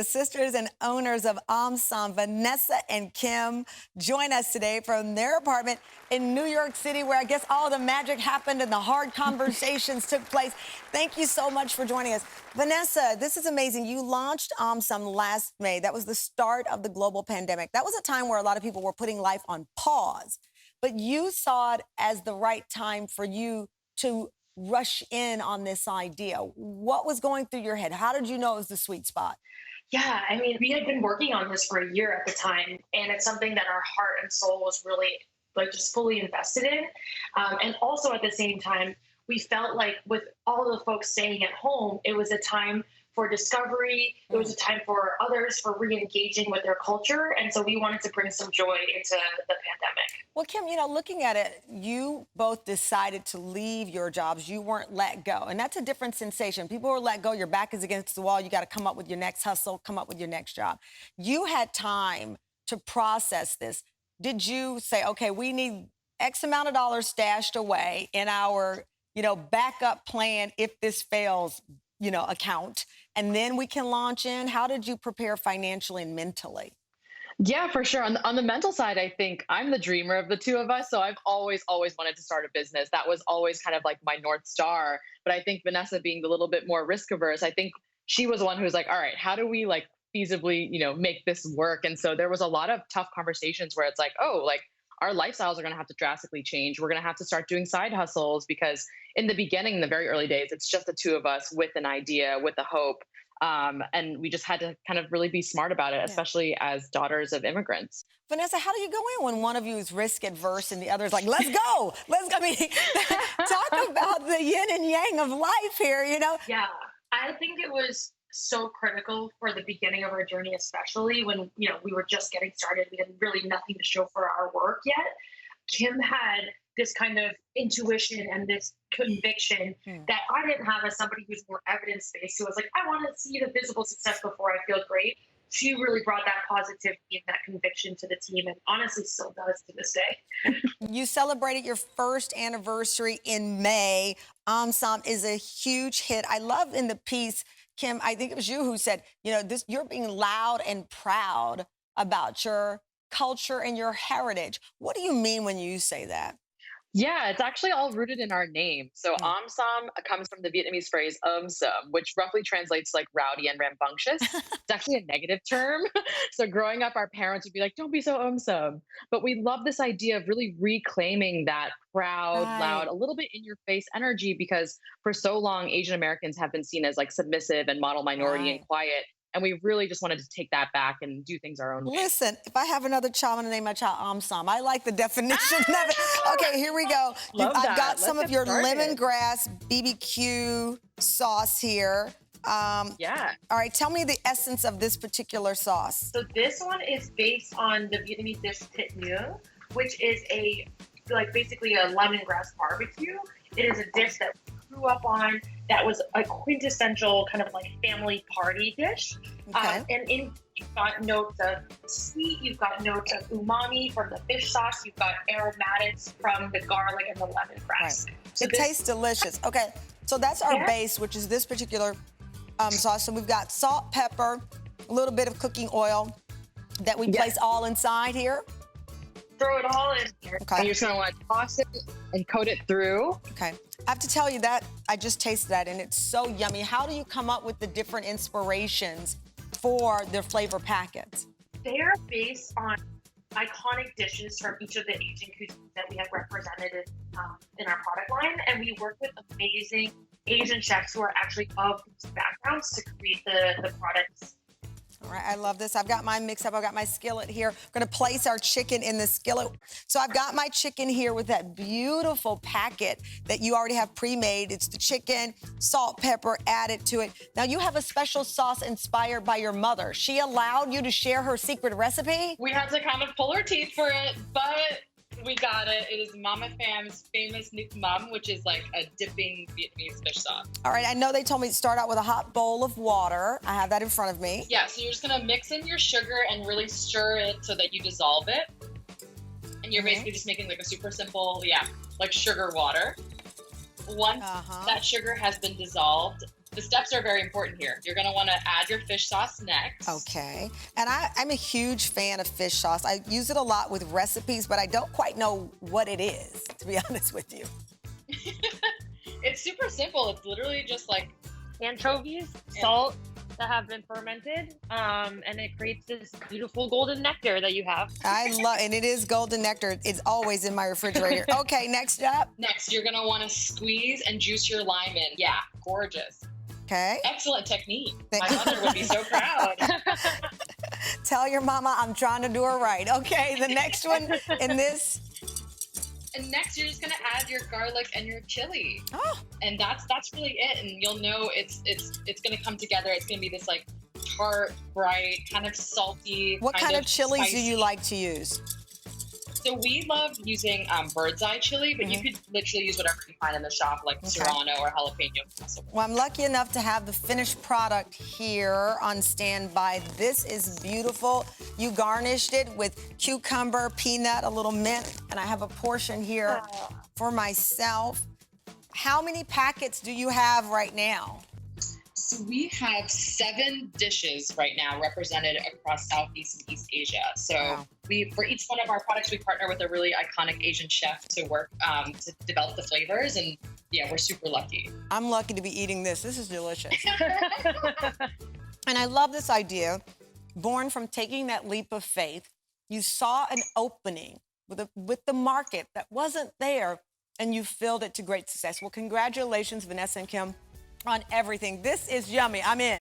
the sisters and owners of Omsom, Vanessa and Kim, join us today from their apartment in New York City, where I guess all the magic happened and the hard conversations took place. Thank you so much for joining us. Vanessa, this is amazing. You launched Omsom last May. That was the start of the global pandemic. That was a time where a lot of people were putting life on pause, but you saw it as the right time for you to rush in on this idea. What was going through your head? How did you know it was the sweet spot? Yeah, I mean, we had been working on this for a year at the time, and it's something that our heart and soul was really just fully invested in. And also at the same time, we felt like with all the folks staying at home, it was a time for discovery. It was a time for others for re-engaging with their culture. And so we wanted to bring some joy into the pandemic. Well, Kim, looking at it, you both decided to leave your jobs. You weren't let go. And that's a different sensation. People were let go. Your back is against the wall. You got to come up with your next hustle, come up with your next job. You had time to process this. Did you say, okay, we need X amount of dollars stashed away in our, backup plan if this fails, account, and then we can launch in? How did you prepare financially and mentally? Yeah, for sure. On the mental side, I think I'm the dreamer of the two of us. So I've always wanted to start a business. That was always kind of like my North Star. But I think Vanessa being the little bit more risk averse, I think she was the one who was like, all right, how do we feasibly, make this work? And so there was a lot of tough conversations where it's like, oh, our lifestyles are going to have to drastically change. We're going to have to start doing side hustles because in the beginning, in the very early days, it's just the two of us with an idea, with a hope. And we just had to kind of really be smart about it, especially as daughters of immigrants. Vanessa, how do you go in when one of you is risk adverse and the other is like, let's go. I mean, talk about the yin and yang of life here, Yeah, I think it was so critical for the beginning of our journey, especially when, we were just getting started. We had really nothing to show for our work yet. Kim had this kind of intuition and this conviction that I didn't have as somebody who's more evidence-based, who was like, I want to see the visible success before I feel great. She really brought that positivity and that conviction to the team, and honestly still does to this day. You celebrated your first anniversary in May. Omsom is a huge hit. I love in the piece, Kim, I think it was you who said, you're being loud and proud about your culture and your heritage. What do you mean when you say that? Yeah, it's actually all rooted in our name. So Omsom comes from the Vietnamese phrase Omsom, which roughly translates like rowdy and rambunctious. It's actually a negative term. So growing up, our parents would be like, don't be so Omsom. But we love this idea of really reclaiming that proud, loud, a little bit in your face energy, because for so long, Asian Americans have been seen as submissive and model minority and quiet. And we really just wanted to take that back and do things our own way. Listen, if I have another child, I'm going to name my child Omsom. I like the definition of it. Okay, here we go. I've got some of your lemongrass BBQ sauce here. Yeah. All right, tell me the essence of this particular sauce. So this one is based on the Vietnamese dish thịt nướng, which is basically a lemongrass barbecue. It is a dish that we grew up on, that was a quintessential kind of family party dish. Okay. You've got notes of sweet, you've got notes of umami from the fish sauce, you've got aromatics from the garlic and the lemongrass. Right. So it tastes delicious. Okay, so that's our base, which is this particular sauce. So we've got salt, pepper, a little bit of cooking oil that we place all inside here. Throw it all in here. Okay. And you're just going to want to toss it and coat it through. Okay. I have to tell you that I just tasted that and it's so yummy. How do you come up with the different inspirations for their flavor packets? They are based on iconic dishes from each of the Asian cuisines that we have represented in our product line. And we work with amazing Asian chefs who are actually of these backgrounds to create the products. All right, I love this. I've got mine mixed up. I've got my skillet here. I'm going to place our chicken in the skillet. So I've got my chicken here with that beautiful packet that you already have pre-made. It's the chicken, salt, pepper, added to it. Now, you have a special sauce inspired by your mother. She allowed you to share her secret recipe? We had to kind of pull her teeth for it, but we got it. It is Mama Pham's famous Nuc Mum, which is a dipping Vietnamese fish sauce. All right, I know they told me to start out with a hot bowl of water. I have that in front of me. Yeah, so you're just gonna mix in your sugar and really stir it so that you dissolve it. And you're basically just making a super simple, sugar water. Once that sugar has been dissolved, the steps are very important here. You're gonna wanna add your fish sauce next. Okay. And I'm a huge fan of fish sauce. I use it a lot with recipes, but I don't quite know what it is, to be honest with you. It's super simple. It's literally just like Anchovies, salt that have been fermented, and it creates this beautiful golden nectar that you have. I love, and it is golden nectar. It's always in my refrigerator. Okay, next up. next, you're gonna wanna squeeze and juice your lime in. Yeah, gorgeous. Okay. Excellent technique. My mother would be so proud. Tell your mama I'm trying to do her right. Okay, the next one in this. And next, you're just gonna add your garlic and your chili. Oh. And that's really it. And you'll know it's gonna come together. It's gonna be this like tart, bright, kind of salty. What kind of chilies spicy. do you like to use? So we love using bird's eye chili, but you could literally use whatever you find in the shop, like serrano or jalapeno. Well, I'm lucky enough to have the finished product here on standby. This is beautiful. You garnished it with cucumber, peanut, a little mint, and I have a portion here for myself. How many packets do you have right now? So we have 7 dishes right now represented across Southeast and East Asia. So for each one of our products, we partner with a really iconic Asian chef to work to develop the flavors. And yeah, we're super lucky. I'm lucky to be eating this. This is delicious. And I love this idea, born from taking that leap of faith. You saw an opening with the market that wasn't there, and you filled it to great success. Well, congratulations, Vanessa and Kim, on everything. This is yummy. I'm in.